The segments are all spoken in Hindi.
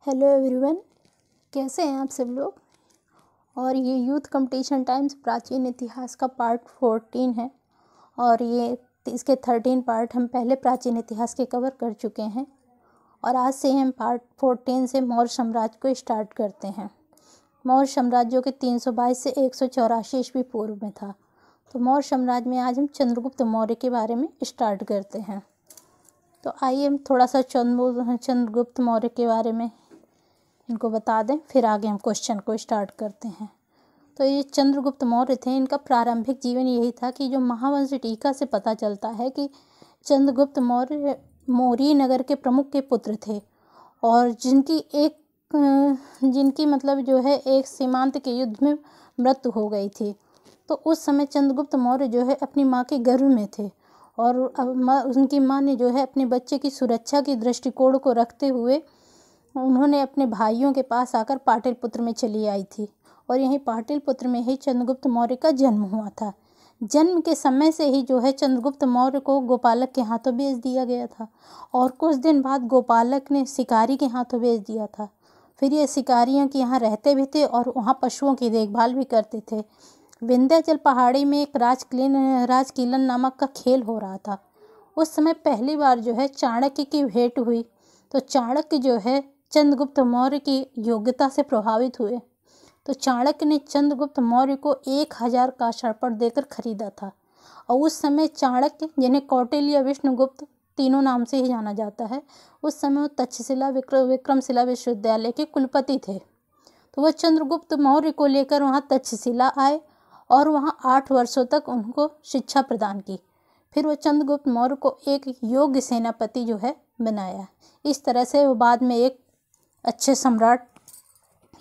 हेलो एवरीवन, कैसे हैं आप सब लोग। और ये यूथ कंपटीशन टाइम्स प्राचीन इतिहास का पार्ट 14 है और ये इसके 13 पार्ट हम पहले प्राचीन इतिहास के कवर कर चुके हैं। और आज से हम पार्ट 14 से मौर्य साम्राज्य को स्टार्ट करते हैं। मौर्य साम्राज्य जो कि 322 से 184 ईस्वी पूर्व में था। तो मौर्य साम्राज्य में आज हम चंद्रगुप्त मौर्य के बारे में स्टार्ट करते हैं। तो आइए हम थोड़ा सा चंद्रगुप्त मौर्य के बारे में इनको बता दें, फिर आगे हम क्वेश्चन को स्टार्ट करते हैं। तो ये चंद्रगुप्त मौर्य थे। इनका प्रारंभिक जीवन यही था कि जो महावंश टीका से पता चलता है कि चंद्रगुप्त मौर्य मौर्य नगर के प्रमुख के पुत्र थे और जिनकी मतलब जो है एक सीमांत के युद्ध में मृत्यु हो गई थी। तो उस समय चंद्रगुप्त मौर्य जो है अपनी माँ के गर्भ में थे और उनकी माँ ने जो है अपने बच्चे की सुरक्षा के दृष्टिकोण को रखते हुए उन्होंने अपने भाइयों के पास आकर पाटलिपुत्र में चली आई थी और यहीं पाटलिपुत्र में ही चंद्रगुप्त मौर्य का जन्म हुआ था। जन्म के समय से ही जो है चंद्रगुप्त मौर्य को गोपालक के हाथों भेज दिया गया था और कुछ दिन बाद गोपालक ने शिकारी के हाथों भेज दिया था। फिर ये शिकारियों के यहाँ रहते भी थे और वहाँ पशुओं की देखभाल भी करते थे। विंध्याचल पहाड़ी में एक राजकीलन नामक का खेल हो रहा था। उस समय पहली बार जो है चाणक्य की भेंट हुई। तो चाणक्य जो है चंद्रगुप्त मौर्य की योग्यता से प्रभावित हुए। तो चाणक्य ने चंद्रगुप्त मौर्य को 1000 का शार्पण देकर खरीदा था। और उस समय चाणक्य, जिन्हें कौटिल्य, विष्णुगुप्त तीनों नाम से ही जाना जाता है, उस समय वो तक्षशिला विक्रमशिला विश्वविद्यालय के कुलपति थे। तो वह चंद्रगुप्त मौर्य को लेकर वहाँ तक्षशिला आए और वहाँ 8 वर्षों तक उनको शिक्षा प्रदान की। फिर वो चंद्रगुप्त मौर्य को एक योग्य सेनापति जो है बनाया। इस तरह से वो बाद में एक अच्छे सम्राट,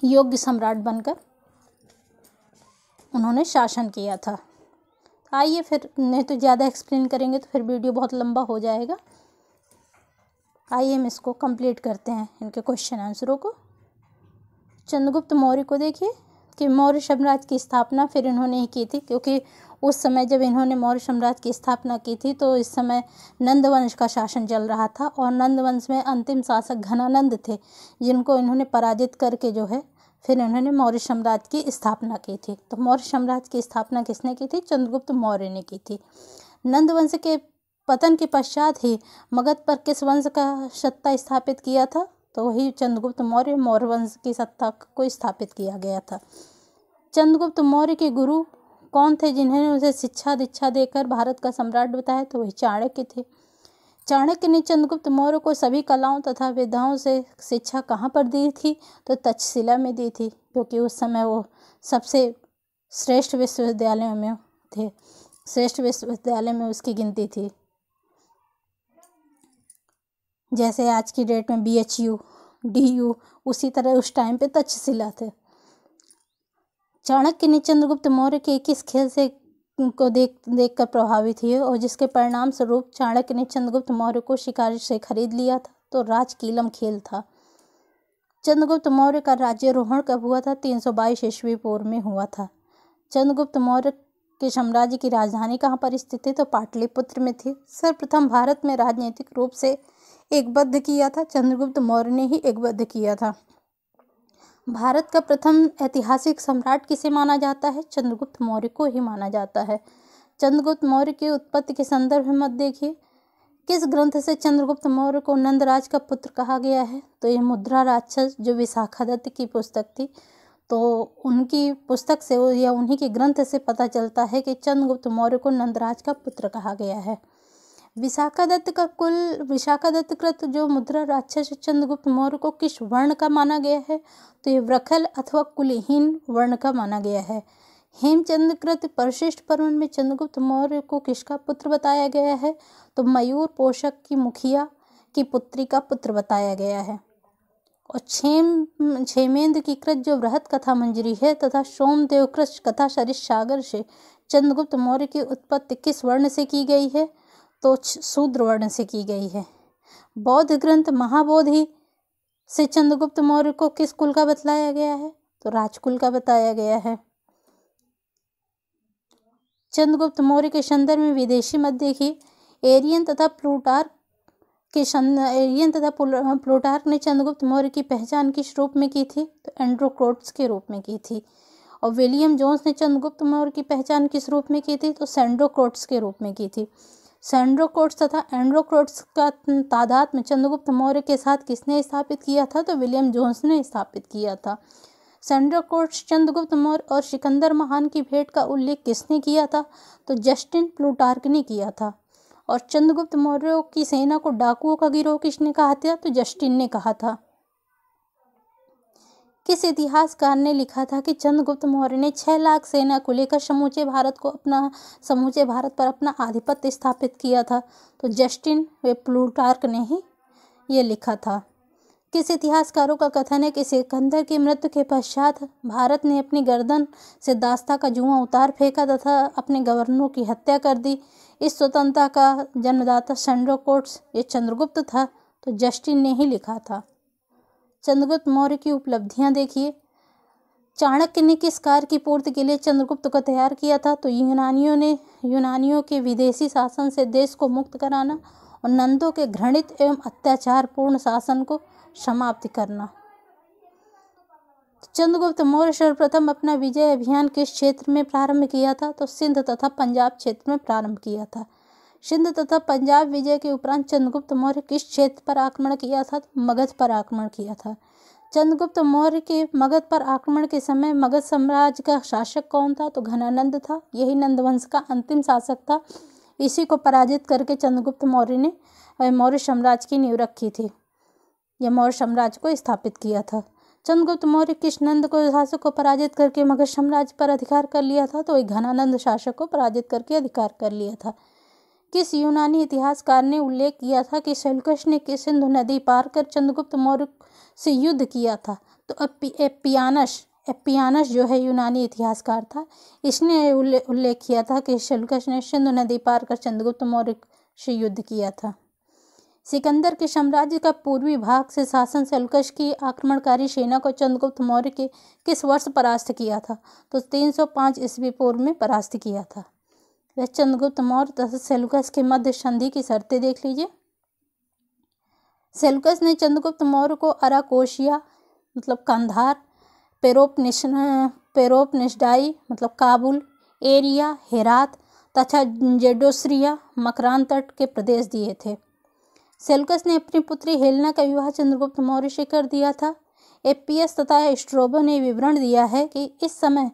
योग्य सम्राट बनकर उन्होंने शासन किया था। आइए फिर, नहीं तो ज़्यादा एक्सप्लेन करेंगे तो फिर वीडियो बहुत लंबा हो जाएगा। आइए हम इसको कंप्लीट करते हैं, इनके क्वेश्चन आंसरों को। चंद्रगुप्त मौर्य को देखिए कि मौर्य साम्राज्य की स्थापना फिर इन्होंने ही की थी, क्योंकि उस समय जब इन्होंने मौर्य साम्राज्य की स्थापना की थी तो इस समय नंद वंश का शासन चल रहा था और नंद वंश में अंतिम शासक घनानंद थे, जिनको इन्होंने पराजित करके जो है फिर इन्होंने मौर्य साम्राज्य की स्थापना की थी। तो मौर्य साम्राज्य की स्थापना किसने की थी? चंद्रगुप्त मौर्य ने की थी। नंद वंश के पतन के पश्चात ही मगध पर किस वंश का सत्ता स्थापित किया था? तो वही चंद्रगुप्त मौर्य वंश की सत्ता को स्थापित किया गया था। चंद्रगुप्त मौर्य के गुरु कौन थे जिन्होंने उसे शिक्षा दीक्षा देकर भारत का सम्राट बताया? तो वही चाणक्य थे। चाणक्य ने चंद्रगुप्त मौर्य को सभी कलाओं तथा विद्याओं से शिक्षा कहाँ पर दी थी? तो तक्षशिला में दी थी, क्योंकि उस समय वो सबसे श्रेष्ठ विश्वविद्यालयों में थे। श्रेष्ठ विश्वविद्यालय में उसकी गिनती थी। जैसे आज की डेट में BHU, DU, उसी तरह उस टाइम पे तक्षशिला थे। चाणक्य ने चंद्रगुप्त मौर्य के किस खेल से को देख कर प्रभावित हुए और जिसके परिणाम स्वरूप चाणक्य ने चंद्रगुप्त मौर्य को शिकारी से खरीद लिया था? तो राजकीलम खेल था। चंद्रगुप्त मौर्य का राज्यारोहण कब हुआ था? 322 ईस्वी पूर्व में हुआ था। चंद्रगुप्त मौर्य के साम्राज्य की राजधानी कहाँ पर स्थित थी? तो पाटलिपुत्र में थी। सर्वप्रथम भारत में राजनीतिक रूप से एकबद्ध किया था चंद्रगुप्त मौर्य ने ही एकबद्ध किया था। भारत का प्रथम ऐतिहासिक सम्राट किसे माना जाता है? चंद्रगुप्त मौर्य को ही माना जाता है। चंद्रगुप्त मौर्य की उत्पत्ति के संदर्भ में मत देखिए। किस ग्रंथ से चंद्रगुप्त मौर्य को नंदराज का पुत्र कहा गया है? तो ये मुद्रा राक्षस, जो विशाखादत्त की पुस्तक थी, तो उनकी पुस्तक से या उन्हीं के ग्रंथ से पता चलता है कि चंद्रगुप्त मौर्य को नंदराज का पुत्र कहा गया है। विशाखादत्तकृत जो मुद्रा राक्षस चंद्रगुप्त मौर्य को किस वर्ण का माना गया है? तो ये वृखल अथवा कुलहीन वर्ण का माना गया है। हेमचंद्रकृत परिशिष्ट पर्व में चंद्रगुप्त मौर्य को किसका पुत्र बताया गया है? तो मयूर पोषक की मुखिया की पुत्री का पुत्र बताया गया है। और क्षेमेंद्र की कृत जो बृहत कथा मंजरी है तथा सोमदेव कृत कथा सरित सागर से चंद्रगुप्त मौर्य की उत्पत्ति किस वर्ण से की गई है? तो शूद्र वर्ण से की गई है। बौद्ध ग्रंथ महाबोधि से चंद्रगुप्त मौर्य को किस कुल का बतलाया गया है? तो राजकुल का बताया गया है। चंद्रगुप्त मौर्य के संदर्भ में विदेशी मत देखिए। एरियन तथा प्लूटार्क कि एरियन तथा प्लूटार्क ने चंद्रगुप्त मौर्य की पहचान किस रूप में की थी? तो एंड्रोक्रोट्स के रूप में की थी। और विलियम जोन्स ने चंद्रगुप्त मौर्य की पहचान किस रूप में की थी? तो सैंड्रोक्रोट्स के रूप में की थी। सैंड्रोक्रोट्स तथा एंड्रोक्रोट्स का तादाद में चंद्रगुप्त मौर्य के साथ किसने स्थापित किया था? तो विलियम जोन्स ने स्थापित किया था। सैंड्रोक्रोट्स, चंद्रगुप्त मौर्य और सिकंदर महान की भेंट का उल्लेख किसने किया था? तो जस्टिन प्लूटार्क ने किया था। और चंद्रगुप्त मौर्य की सेना को डाकुओं का गिरोह किसने कहा था? तो जस्टिन ने कहा था। किस इतिहासकार ने लिखा था कि चंद्रगुप्त मौर्य ने 6 लाख सेना को लेकर समूचे भारत पर अपना आधिपत्य स्थापित किया था? तो जस्टिन व प्लूटार्क ने ही ये लिखा था। किस इतिहासकारों का कथन है कि सिकंदर की मृत्यु के पश्चात भारत ने अपनी गर्दन से दास्ता का जुआ उतार फेंका तथा अपने गवर्नरों की हत्या कर दी? इस स्वतंत्रता का जन्मदाता सैंड्रोक्रोट्स ये चंद्रगुप्त था? तो जस्टिन ने ही लिखा था। चंद्रगुप्त मौर्य की उपलब्धियां देखिए। चाणक्य ने किस कार्य की पूर्ति के लिए चंद्रगुप्त को तैयार किया था? तो यूनानियों के विदेशी शासन से देश को मुक्त कराना और नंदों के घृणित एवं अत्याचारपूर्ण शासन को समाप्त करना। चंद्रगुप्त मौर्य सर्वप्रथम अपना विजय अभियान किस क्षेत्र में प्रारंभ किया था? तो सिंध तथा पंजाब क्षेत्र में प्रारंभ किया था। सिंध तथा पंजाब विजय के उपरांत चंद्रगुप्त मौर्य किस क्षेत्र पर आक्रमण किया था? मगध पर आक्रमण किया था। चंद्रगुप्त मौर्य के मगध पर आक्रमण के समय मगध साम्राज्य का शासक कौन था? तो घनानंद था। यही नंदवंश का अंतिम शासक था। इसी को पराजित करके चंद्रगुप्त मौर्य ने मौर्य साम्राज्य की नींव रखी थी। यह मौर्य साम्राज्य को स्थापित किया था। चंद्रगुप्त मौर्य किस नंद को शासक को पराजित करके मगध साम्राज्य पर अधिकार कर लिया था? तो घनानंद शासक को पराजित करके अधिकार कर लिया था। किस यूनानी इतिहासकार ने उल्लेख किया था कि सेल्यूकस ने किस सिंधु नदी पार कर चंद्रगुप्त मौर्य से युद्ध किया था? तो एपियानस जो है यूनानी इतिहासकार था, इसने उल्लेख किया था कि सेल्यूकस ने सिंधु नदी पार कर चंद्रगुप्त मौर्य से युद्ध किया था। सिकंदर के साम्राज्य का पूर्वी भाग से शासन सेल्यूकस की आक्रमणकारी सेना को चंद्रगुप्त मौर्य के किस वर्ष परास्त किया था? तो 305 ईस्वी पूर्व में परास्त किया था। चंद्रगुप्त मौर्य तथा सेल्यूकस के मध्य संधि की शर्तें देख लीजिए। सेल्यूकस ने चंद्रगुप्त मौर्य को अराकोशिया मतलब कंधार, पेरोपनिसडाई मतलब काबुल, एरिया, हेरात तथा जेडोसरिया मकरान तट के प्रदेश दिए थे। सेल्यूकस ने अपनी पुत्री हेलेना का विवाह चंद्रगुप्त मौर्य से कर दिया था। एपीएस तथा स्ट्रैबो ने विवरण दिया है कि इस समय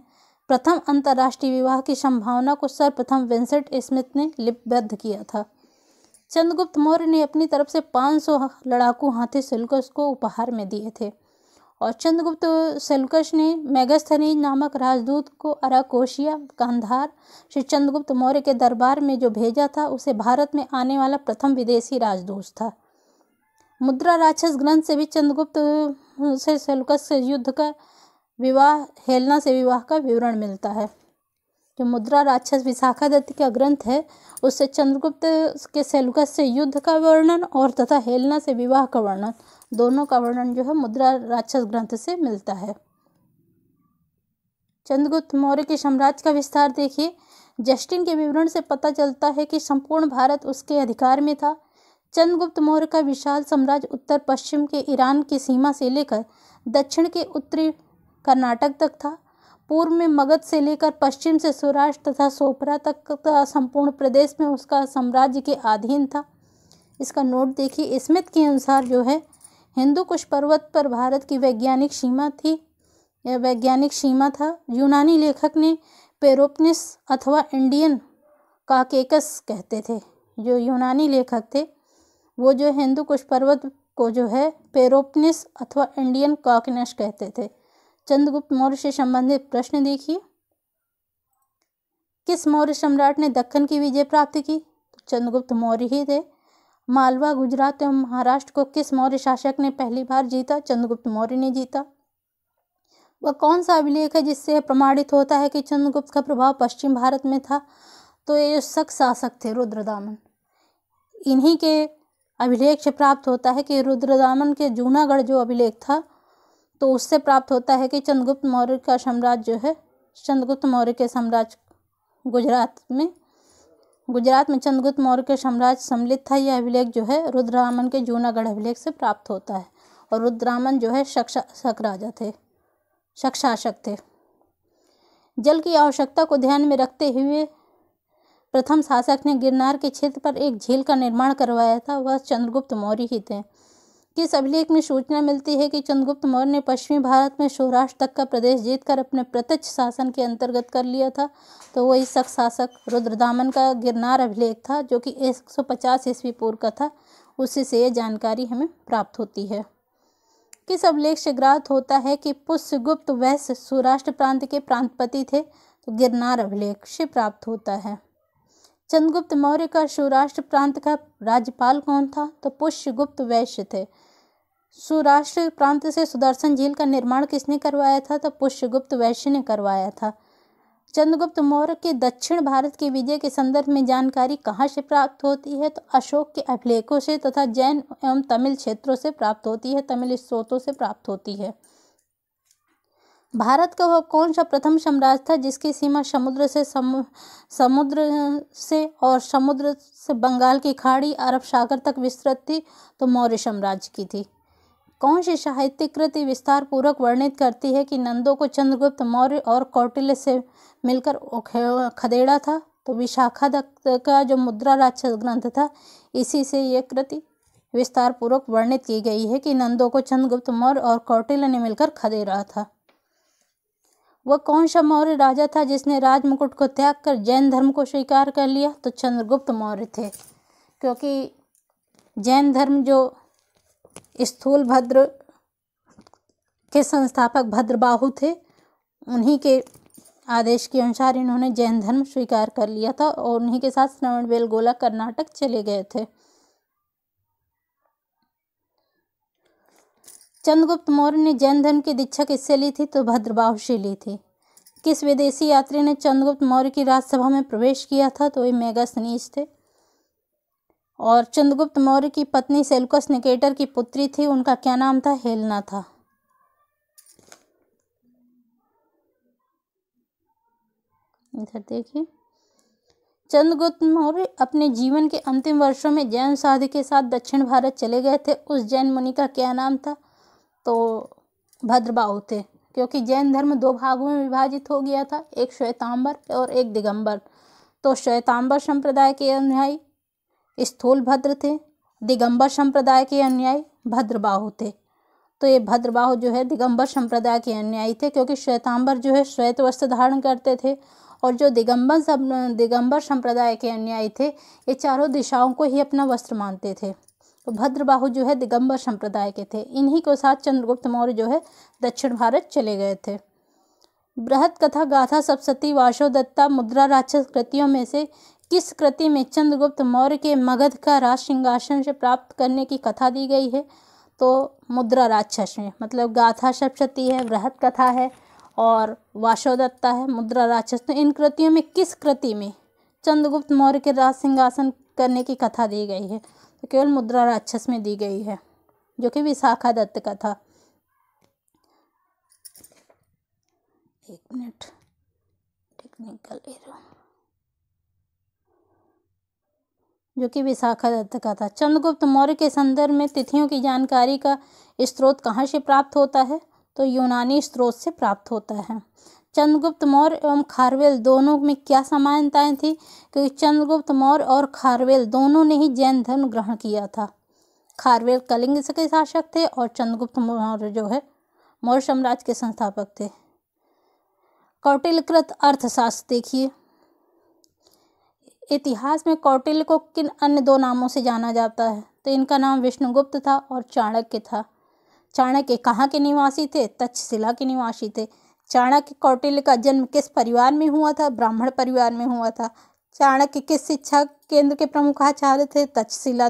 प्रथम अंतर्राष्ट्रीय विवाह की संभावना को सर्वप्रथम विंसेंट स्मिथ ने लिपिबद्ध किया था। चंद्रगुप्त मौर्य ने अपनी तरफ से 500 लड़ाकू हाथी सेल्यूकस को उपहार में दिए थे। और सेल्यूकस ने मेगास्थनीज नामक राजदूत को अराकोशिया कंधार से चंद्रगुप्त मौर्य के दरबार में जो भेजा था, उसे भारत में आने वाला प्रथम विदेशी राजदूत था। मुद्रा राक्षस ग्रंथ से भी चंद्रगुप्त से सेल्यूकस से युद्ध का विवाह हेलेना से विवाह का विवरण मिलता है। जो मुद्रा राक्षस विशाखादत्ती का ग्रंथ है, उससे चंद्रगुप्त के सेल्यूकस से युद्ध का वर्णन और तथा हेलेना से विवाह का वर्णन, दोनों का वर्णन जो है मुद्रा राक्षस ग्रंथ से मिलता है। चंद्रगुप्त मौर्य के साम्राज्य का विस्तार देखिए। जस्टिन के विवरण से पता चलता है कि संपूर्ण भारत उसके अधिकार में था। चंद्रगुप्त मौर्य का विशाल साम्राज्य उत्तर पश्चिम के ईरान की सीमा से लेकर दक्षिण के उत्तरी कर्नाटक तक था। पूर्व में मगध से लेकर पश्चिम से सौराष्ट्र तथा सोपरा तक का संपूर्ण प्रदेश में उसका साम्राज्य के अधीन था। इसका नोट देखिए। स्मिथ के अनुसार जो है हिंदू कुश पर्वत पर भारत की वैज्ञानिक सीमा थी। यह वैज्ञानिक सीमा था। यूनानी लेखक ने पेरोपनिस अथवा इंडियन काकेकस कहते थे। जो यूनानी लेखक थे वो जो हिंदू कुश पर्वत को जो है पेरोपनिस अथवा इंडियन काकेकस कहते थे। चंद्रगुप्त मौर्य से संबंधित प्रश्न देखिए। किस मौर्य सम्राट ने दक्कन की विजय प्राप्त की? तो चंद्रगुप्त मौर्य ही थे। मालवा, गुजरात एवं महाराष्ट्र को किस मौर्य शासक ने पहली बार जीता? चंद्रगुप्त मौर्य ने जीता। वह कौन सा अभिलेख है जिससे प्रमाणित होता है कि चंद्रगुप्त का प्रभाव पश्चिम भारत में था? तो ये शक शासक थे रुद्रदामन। इन्हीं के अभिलेख से प्राप्त होता है कि रुद्रदामन के जूनागढ़ जो अभिलेख था, तो उससे प्राप्त होता है कि चंद्रगुप्त मौर्य का साम्राज्य जो है, चंद्रगुप्त मौर्य के साम्राज्य गुजरात में गुजरात में चंद्रगुप्त मौर्य के साम्राज्य सम्मिलित था। यह अभिलेख जो है रुद्ररामन के जूनागढ़ अभिलेख से प्राप्त होता है। और रुद्ररामन जो है शासक थे। जल की आवश्यकता को ध्यान में रखते हुए प्रथम शासक ने गिरनार के क्षेत्र पर एक झील का निर्माण करवाया था, वह चंद्रगुप्त मौर्य ही थे। किस अभिलेख में सूचना मिलती है कि चंद्रगुप्त मौर्य ने पश्चिमी भारत में सौराष्ट्र तक का प्रदेश जीतकर अपने प्रत्यक्ष शासन के अंतर्गत कर लिया था? तो वही शक शासक रुद्रदामन का गिरनार अभिलेख था, जो कि 150 ईस्वी पूर्व का था। उसी से ये जानकारी हमें प्राप्त होती है। किस अभिलेख से ज्ञात होता है कि पुष्यगुप्त वैश्य सौराष्ट्र प्रांत के प्रांतपति थे? तो गिरनार अभिलेख से प्राप्त होता है। चंद्रगुप्त मौर्य का सौराष्ट्र प्रांत का राज्यपाल कौन था? तो पुष्यगुप्त वैश्य थे। सौराष्ट्र प्रांत से सुदर्शन झील का निर्माण किसने करवाया था? तो पुष्यगुप्त वैश्य ने करवाया था। चंद्रगुप्त मौर्य के दक्षिण भारत की विजय के संदर्भ में जानकारी कहाँ से प्राप्त होती है? तो अशोक के अभिलेखों से तथा जैन एवं तमिल क्षेत्रों से प्राप्त होती है, तमिल स्रोतों से प्राप्त होती है। भारत का वह कौन सा प्रथम साम्राज्य था जिसकी सीमा समुद्र से बंगाल की खाड़ी, अरब सागर तक विस्तृत थी? तो मौर्य साम्राज्य की थी। कौन सी साहित्यिक कृति विस्तार पूर्वक वर्णित करती है कि नंदों को चंद्रगुप्त मौर्य और कौटिल्य से मिलकर खदेड़ा था? तो विशाखा दत्त का जो मुद्रा राक्षस ग्रंथ था, इसी से यह कृति विस्तार पूर्वक वर्णित की गई है कि नंदों को चंद्रगुप्त मौर्य और कौटिल्य ने मिलकर खदेड़ा था। वह कौन सा मौर्य राजा था जिसने राजमुकुट को त्याग कर जैन धर्म को स्वीकार कर लिया? तो चंद्रगुप्त मौर्य थे, क्योंकि जैन धर्म जो स्थूलभद्र के संस्थापक भद्रबाहु थे, उन्हीं के आदेश के अनुसार इन्होंने जैन धर्म स्वीकार कर लिया था और उन्हीं के साथ श्रवणबेलगोला कर्नाटक चले गए थे। चंद्रगुप्त मौर्य ने जैन धर्म की दीक्षा किससे ली थी? तो भद्रबाहु से ली थी। किस विदेशी यात्री ने चंद्रगुप्त मौर्य की राजसभा में प्रवेश किया था? तो वे मेगास्थनीज थे। और चंद्रगुप्त मौर्य की पत्नी सेल्यूकस निकेटर की पुत्री थी, उनका क्या नाम था? हेलेना था। इधर देखिए, चंद्रगुप्त मौर्य अपने जीवन के अंतिम वर्षों में जैन साधु के साथ दक्षिण भारत चले गए थे। उस जैन मुनि का क्या नाम था? तो भद्रबाहु थे, क्योंकि जैन धर्म दो भागों में विभाजित हो गया था, एक श्वेतांबर और एक दिगंबर। तो श्वेतांबर संप्रदाय के अनुयायी स्थूलभद्र थे, दिगंबर संप्रदाय के अनुयायी भद्रबाहु थे। तो ये भद्रबाहु जो है दिगंबर संप्रदाय के अनुयायी थे, क्योंकि श्वेतांबर जो है श्वेत वस्त्र धारण करते थे और जो दिगंबर संप्रदाय के अनुयायी थे, ये चारों दिशाओं को ही अपना वस्त्र मानते थे। तो भद्रबाहु जो है दिगंबर संप्रदाय के थे। इन्हीं के साथ चंद्रगुप्त मौर्य जो है दक्षिण भारत चले गए थे। बृहत कथा, गाथा, सप्तशती, वासवदत्ता, मुद्रा राक्षस कृतियों में से किस कृति में चंद्रगुप्त मौर्य के मगध का राज सिंहासन से प्राप्त करने की कथा दी गई है? तो मुद्रा राक्षस में, मतलब गाथा सप्तशती है, बृहत कथा है और वासवदत्ता है, मुद्रा राक्षस। तो इन कृतियों में किस कृति में चंद्रगुप्त मौर्य के राज सिंहासन करने की कथा दी गई है? तो केवल मुद्रा राक्षस में दी गई है, जो कि विशाखा दत्त का था। एक मिनट, टेक्निकल एरर, जो कि विशाखा दत्त का था। चंद्रगुप्त मौर्य के संदर्भ में तिथियों की जानकारी का स्रोत कहाँ से प्राप्त होता है? तो यूनानी स्रोत से प्राप्त होता है। चंद्रगुप्त मौर्य एवं खारवेल दोनों में क्या समानताएं थी? क्योंकि चंद्रगुप्त मौर्य और खारवेल दोनों ने ही जैन धर्म ग्रहण किया था। खारवेल कलिंग के शासक थे और चंद्रगुप्त मौर्य जो है मौर्य साम्राज्य के संस्थापक थे। कौटिल्यकृत अर्थशास्त्र देखिए, इतिहास में कौटिल्य को किन अन्य दो नामों से जाना जाता है? तो इनका नाम विष्णुगुप्त था और चाणक्य था। चाणक्य कहाँ के निवासी थे? तक्षशिला के निवासी थे। चाणक्य कौटिल्य का जन्म किस परिवार में हुआ था? ब्राह्मण परिवार में हुआ था। चाणक्य किस शिक्षा केंद्र के प्रमुख आचार्य थे? तक्षशिला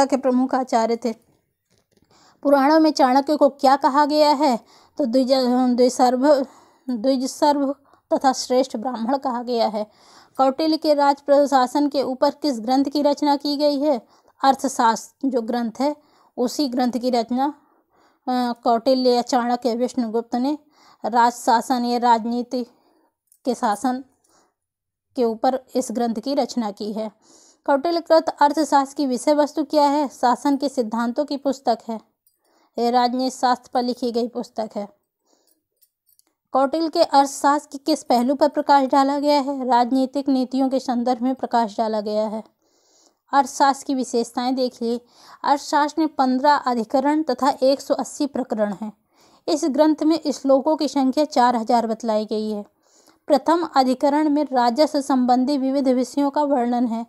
के प्रमुख आचार्य थे। पुराणों में चाणक्य को क्या कहा गया है? तो द्विजसर्व तथा श्रेष्ठ ब्राह्मण कहा गया है। कौटिल्य के राज प्रशासन के ऊपर किस ग्रंथ की रचना की गई है? अर्थशास्त्र जो ग्रंथ है, उसी ग्रंथ की रचना कौटिल्य या चाणक्य विष्णुगुप्त ने राज शासन या राजनीति के शासन के ऊपर इस ग्रंथ की रचना की है। कौटिल्यकृत अर्थशास्त्र की विषय वस्तु क्या है? शासन के सिद्धांतों की पुस्तक है। यह राजनीति शास्त्र पर लिखी गई पुस्तक है। कौटिल्य के अर्थशास्त्र की किस पहलू पर प्रकाश डाला गया है? राजनीतिक नीतियों के संदर्भ में प्रकाश डाला गया है। अर्थशास्त्र की विशेषताएं देखिए। अर्थशास्त्र में 15 अधिकरण तथा 180 प्रकरण हैं। इस ग्रंथ में श्लोकों की संख्या 4000 बतलाई गई है। प्रथम अधिकरण में राजस्व संबंधी विविध विषयों का वर्णन है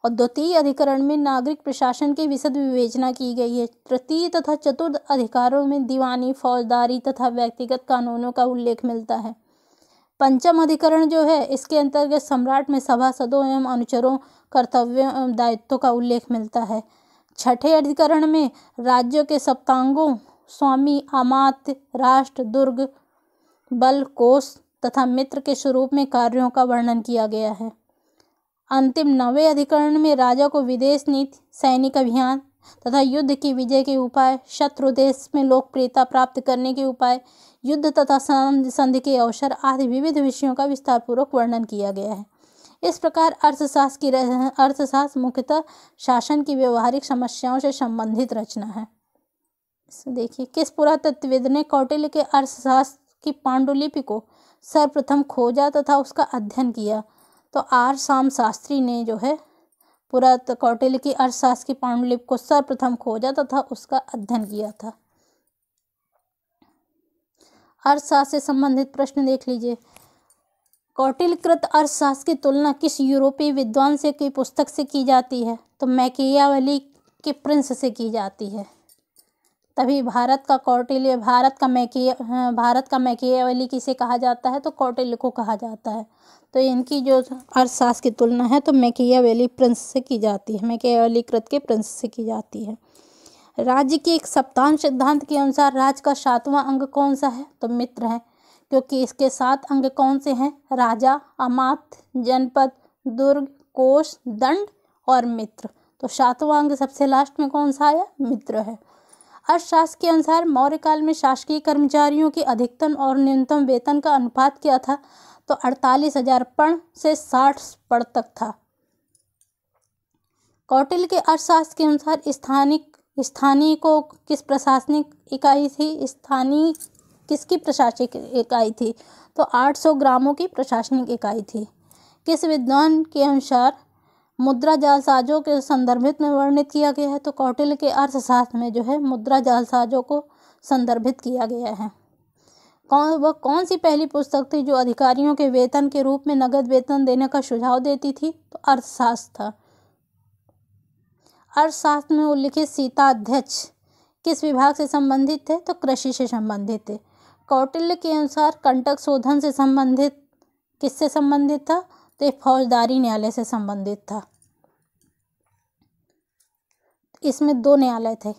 और द्वितीय अधिकरण में नागरिक प्रशासन की विशद विवेचना की गई है। तृतीय तथा चतुर्थ अधिकारों में दीवानी, फौजदारी तथा व्यक्तिगत कानूनों का उल्लेख मिलता है। पंचम अधिकरण जो है, इसके अंतर्गत सम्राट में सभासदों एवं अनुचरों, कर्तव्यों एवं दायित्वों का उल्लेख मिलता है। छठे अधिकरण में राज्यों के सप्तांगों, स्वामी, अमात्य, राष्ट्र, दुर्ग, बल, कोष तथा मित्र के स्वरूप में कार्यों का वर्णन किया गया है। अंतिम 9वें अधिकरण में राजा को विदेश नीति, सैनिक अभियान तथा युद्ध की विजय के उपाय, शत्रु देश में लोकप्रियता प्राप्त करने के उपाय, युद्ध तथा संधि के अवसर आदि विविध विषयों का विस्तारपूर्वक वर्णन किया गया है। इस प्रकार अर्थशास्त्र मुख्यतः शासन की व्यवहारिक समस्याओं से संबंधित रचना है। देखिए, किस पुरातत्वविद ने कौटिल्य के अर्थशास्त्र की पांडुलिपि को सर्वप्रथम खोजा तथा उसका अध्ययन किया? तो आर शाम शास्त्री ने जो है कौटिल्य की अर्थशास्त्र की पांडुलिपि को सर्वप्रथम खोजा तथा उसका अध्ययन किया था। अर्थशास्त्र से संबंधित प्रश्न देख लीजिए। कौटिल्यकृत अर्थशास्त्र की तुलना किस यूरोपीय विद्वान से की पुस्तक से की जाती है? तो मैकियावेली के प्रिंस से की जाती है। तभी भारत का मैकियावेली किसे कहा जाता है? तो कौटिल्य को कहा जाता है। तो इनकी जो अर्थशास्त्र की तुलना है तो मैकियावेली प्रिंस से की जाती है, मैकियावेलीकृत के प्रिंस से की जाती है। राज्य के एक सप्तांश सिद्धांत के अनुसार राज्य का 7वां अंग कौन सा है? तो मित्र है, क्योंकि इसके 7 अंग कौन से हैं? राजा, अमात्य, जनपद, दुर्ग, कोष, दंड और मित्र। तो 7वां अंग सबसे लास्ट में कौन सा आया? मित्र है। अर्थशास्त्र के अनुसार मौर्य काल में शासकीय कर्मचारियों की अधिकतम और न्यूनतम वेतन का अनुपात क्या था? तो 48,000 पर्ण से 60 पर्ण तक था। कौटिल्य के अर्थशास्त्र के अनुसार स्थानीय को किस प्रशासनिक इकाई थी? स्थानीय किसकी प्रशासनिक इकाई थी? तो 800 ग्रामों की प्रशासनिक इकाई थी। किस विद्वान के अनुसार मुद्रा जालसाजों के संदर्भित में वर्णित किया गया है? तो कौटिल्य के अर्थशास्त्र में जो है मुद्रा जालसाजों को संदर्भित किया गया है। कौन सी पहली पुस्तक थी जो अधिकारियों के वेतन के रूप में नगद वेतन देने का सुझाव देती थी? तो अर्थशास्त्र था। अर्थशास्त्र में उल्लिखित सीताध्यक्ष किस विभाग से संबंधित थे? तो कृषि से संबंधित थे। कौटिल्य के अनुसार कंटक शोधन से संबंधित किससे संबंधित था? तो फौजदारी न्यायालय से संबंधित था। इसमें 2 न्यायालय थे,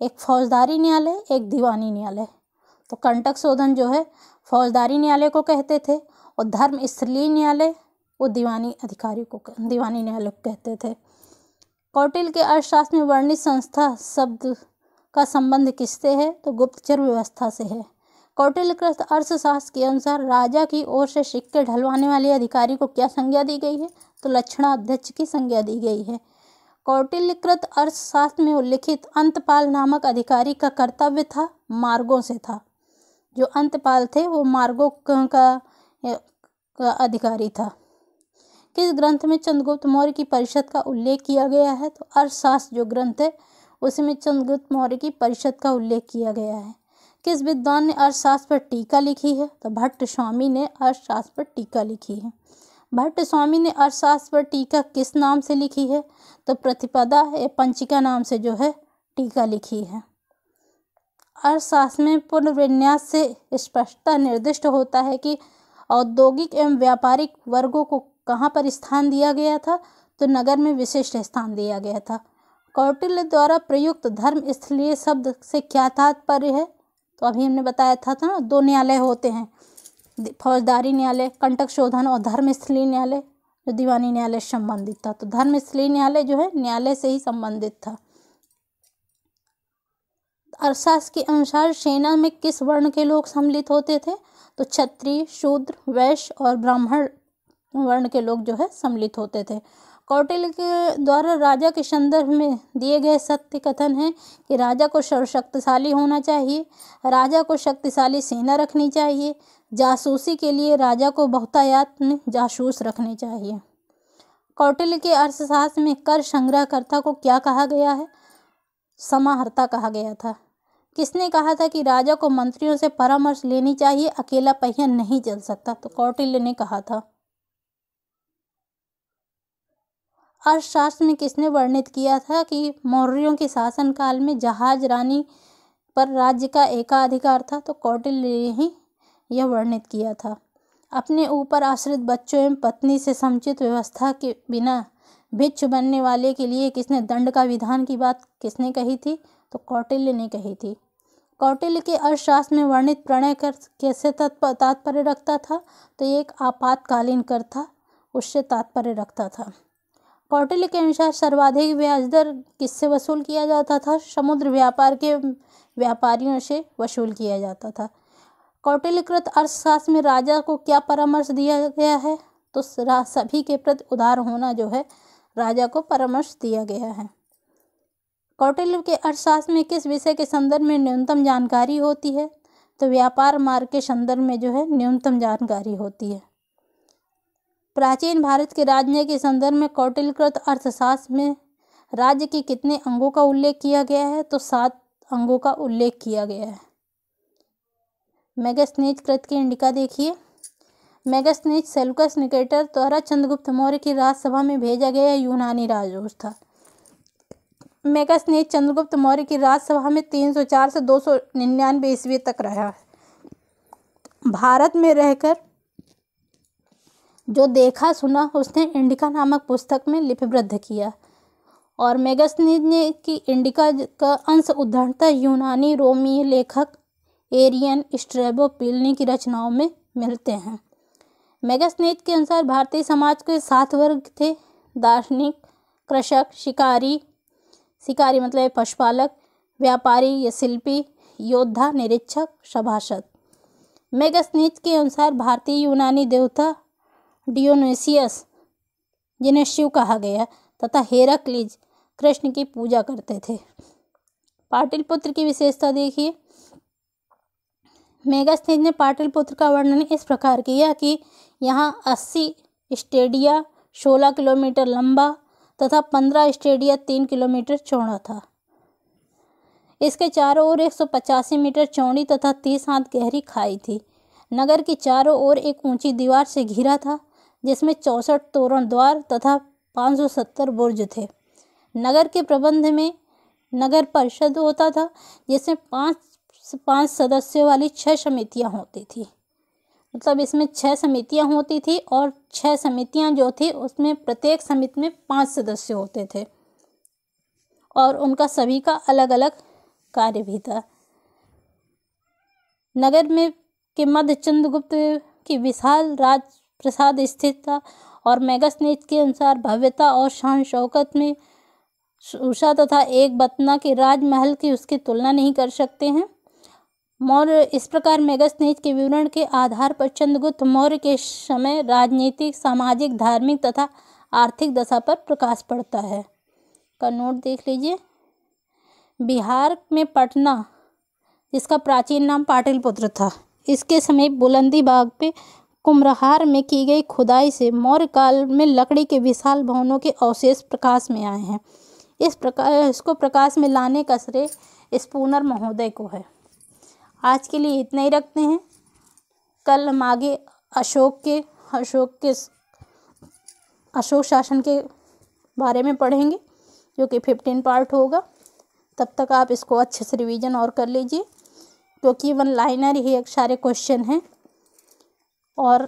एक फौजदारी न्यायालय, एक दीवानी न्यायालय। तो कंटक शोधन जो है फौजदारी न्यायालय को कहते थे और धर्मस्थली न्यायालय वो दीवानी न्यायालय को कहते थे। कौटिल्य के अर्थशास्त्र में वर्णित संस्था शब्द का संबंध किससे है? तो गुप्तचर व्यवस्था से है। कौटिल्यकृत अर्थशास्त्र के अनुसार राजा की ओर से सिक्के ढलवाने वाले अधिकारी को क्या संज्ञा दी गई है? तो लक्षणाध्यक्ष की संज्ञा दी गई है। कौटिल्यकृत अर्थशास्त्र में उल्लिखित अंतपाल नामक अधिकारी का कर्तव्य था मार्गों से था। जो अंतपाल थे वो मार्गों का अधिकारी था। किस ग्रंथ में चंद्रगुप्त मौर्य की परिषद का उल्लेख किया गया है? तो अर्थशास्त्र जो ग्रंथ है उसमें चंद्रगुप्त मौर्य की परिषद का उल्लेख किया गया है। किस विद्वान ने अर्थशास्त्र पर टीका लिखी है? तो भट्ट स्वामी ने अर्थशास्त्र पर टीका लिखी है। भट्ट स्वामी ने अर्थशास्त्र पर टीका किस नाम से लिखी है? तो प्रतिपदा या पंचिका नाम से जो है टीका लिखी है। अर्थशास्त्र में पुनर्विन्यास से स्पष्टता निर्दिष्ट होता है कि औद्योगिक एवं व्यापारिक वर्गों को कहाँ पर स्थान दिया गया था? तो नगर में विशिष्ट स्थान दिया गया था। कौटिल्य द्वारा प्रयुक्त धर्मस्थलीय शब्द से क्या तात्पर्य है? तो अभी हमने बताया था ना 2 न्यायालय होते हैं, फौजदारी न्यायालय कंटक शोधन और धर्मस्थलीय न्यायालय जो दीवानी न्यायालय से संबंधित था। तो धर्मस्थलीय न्यायालय जो है न्यायालय से ही संबंधित था। अर्थशास्त्र के अनुसार सेना में किस वर्ण के लोग सम्मिलित होते थे? तो क्षत्रिय, शूद्र, वैश्य और ब्राह्मण वर्ण के लोग जो है सम्मिलित होते थे। कौटिल्य के द्वारा राजा के संदर्भ में दिए गए सत्य कथन है कि राजा को सर्वशक्तिशाली होना चाहिए, राजा को शक्तिशाली सेना रखनी चाहिए, जासूसी के लिए राजा को बहुतायत में जासूस रखने चाहिए। कौटिल्य के अर्थशास्त्र में कर संग्रहकर्ता को क्या कहा गया है? समाहर्ता कहा गया था। किसने कहा था कि राजा को मंत्रियों से परामर्श लेनी चाहिए, अकेला पहिया नहीं चल सकता? तो कौटिल्य ने कहा था। अर्थशास्त्र में किसने वर्णित किया था कि मौर्यों के शासनकाल में जहाज रानी पर राज्य का एकाधिकार था? तो कौटिल्य ने ही यह वर्णित किया था। अपने ऊपर आश्रित बच्चों एवं पत्नी से समुचित व्यवस्था के बिना भिक्षु बनने वाले के लिए किसने दंड का विधान की बात किसने कही थी? तो कौटिल्य ने कही थी। कौटिल्य के अर्थशास्त्र में वर्णित प्रणय कर कैसे तात्पर्य रखता था? तो ये एक आपातकालीन कर था, उससे तात्पर्य रखता था। कौटिल्य के अनुसार सर्वाधिक ब्याज दर किससे वसूल किया जाता था? समुद्र व्यापार के व्यापारियों से वसूल किया जाता था। कौटिल्यकृत अर्थशास्त्र में राजा को क्या परामर्श दिया गया है? तो सभी के प्रति उदार होना जो है राजा को परामर्श दिया गया है। कौटिल्य के अर्थशास्त्र में किस विषय के संदर्भ में न्यूनतम जानकारी होती है? तो व्यापार मार्ग के संदर्भ में जो है न्यूनतम जानकारी होती है। प्राचीन भारत के राजनीति के संदर्भ में कौटिल्यकृत अर्थशास्त्र में राज्य के कितने अंगों का उल्लेख किया गया है? तो 7 अंगों का उल्लेख किया गया है। मेगास्थनीज कृत की इंडिका देखिए। मेगास्थनीज सेल्यूकस निकेटर द्वारा चंद्रगुप्त मौर्य की राजसभा में भेजा गया यूनानी राजदूत था। मेगास्थनीज चंद्रगुप्त मौर्य की राजसभा में 304 से 299 ईस्वी तक रहा है। भारत में रहकर जो देखा सुना उसने इंडिका नामक पुस्तक में लिपिबद्ध किया। और मेगास्थनीज ने की इंडिका का अंश उद्धरणतः यूनानी रोमीय लेखक एरियन, स्ट्रैबो, प्लिनी की रचनाओं में मिलते हैं। मेगास्थनीज के अनुसार भारतीय समाज के 7 वर्ग थे: दार्शनिक, कृषक, शिकारी मतलब पशुपालक, व्यापारी या शिल्पी, योद्धा, निरीक्षक, सभासद। मेगास्थनीज के अनुसार भारतीय यूनानी देवता डियोनिसियस, जिन्हें शिव कहा गया, तथा हेराक्लीज कृष्ण की पूजा करते थे। पाटलिपुत्र की विशेषता देखिए। मेगास्थनीज ने पाटलिपुत्र का वर्णन इस प्रकार किया कि यहाँ 80 स्टेडिया 16 किलोमीटर लंबा तथा 15 स्टेडिया 3 किलोमीटर चौड़ा था। इसके चारों ओर 185 मीटर चौड़ी तथा 30 हाथ गहरी खाई थी। नगर की चारों ओर एक ऊंची दीवार से घिरा था, जिसमें 64 तोरण द्वार तथा 570 बुर्ज थे। नगर के प्रबंध में नगर परिषद होता था, जिसमें 5 सदस्यों वाली 6 समितियां होती थी। मतलब इसमें 6 समितियां होती थी और 6 समितियां जो थी उसमें प्रत्येक समिति में 5 सदस्य होते थे और उनका सभी का अलग अलग कार्य भी था। नगर में के मध्य चंद्रगुप्त की विशाल राजप्रासाद स्थित था और मेगास्थनीज के अनुसार भव्यता और शान शौकत में उषा तथा एक बतना के राजमहल की उसकी तुलना नहीं कर सकते हैं। मौर्य इस प्रकार मेगास्थनीज के विवरण के आधार पर चंद्रगुप्त मौर्य के समय राजनीतिक, सामाजिक, धार्मिक तथा आर्थिक दशा पर प्रकाश पड़ता है। का नोट देख लीजिए। बिहार में पटना, जिसका प्राचीन नाम पाटलिपुत्र था, इसके समीप बुलंदी बाग पे कुम्हरार में की गई खुदाई से मौर्य काल में लकड़ी के विशाल भवनों के अवशेष प्रकाश में आए हैं। इसको प्रकाश में लाने का श्रेय स्पूनर महोदय को है। आज के लिए इतना ही रखते हैं। कल हम आगे अशोक शासन के बारे में पढ़ेंगे, जो कि 15 पार्ट होगा। तब तक आप इसको अच्छे से रिवीजन और कर लीजिए, क्योंकि 1 लाइनर ही सारे क्वेश्चन हैं और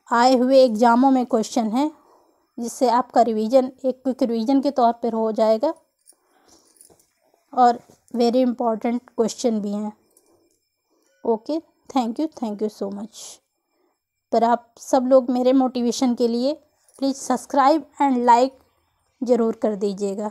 आए हुए एग्ज़ामों में क्वेश्चन हैं, जिससे आपका रिवीजन एक क्विक रिवीजन के तौर पर हो जाएगा और वेरी इम्पॉर्टेंट क्वेश्चन भी हैं। Okay, thank you so much. पर आप सब लोग मेरे मोटिवेशन के लिए प्लीज़ सब्सक्राइब एंड लाइक ज़रूर कर दीजिएगा।